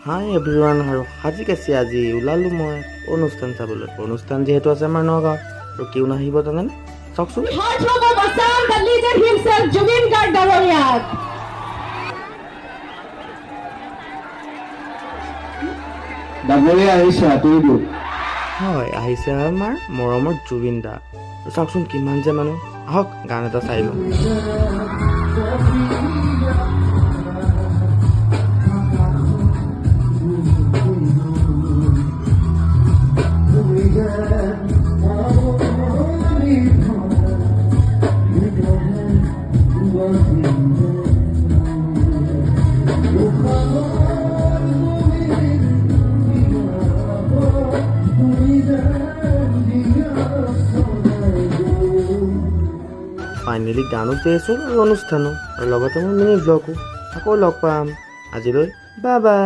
হাই everyone আৰু সাজি কাচি আজি ওলালোঁ মই অনুষ্ঠান চাবলৈ। অনুষ্ঠান যিহেতু আছে আমাৰ নগাঁৱত, আৰু কিয় নাহিব জানেনে? চাওকচোন। হয়, আহিছে আমাৰ মৰমৰ জুবিন দা। চাওকচোন কিমান যে মানুহ। আহক গান এটা চাই লওঁ। ফাইনেলি গানো চাইছোঁ আৰু অনুষ্ঠানো, আৰু লগতে মই মিনি ব্লগো। আকৌ লগ পাম। আজিলৈ বাই বাই।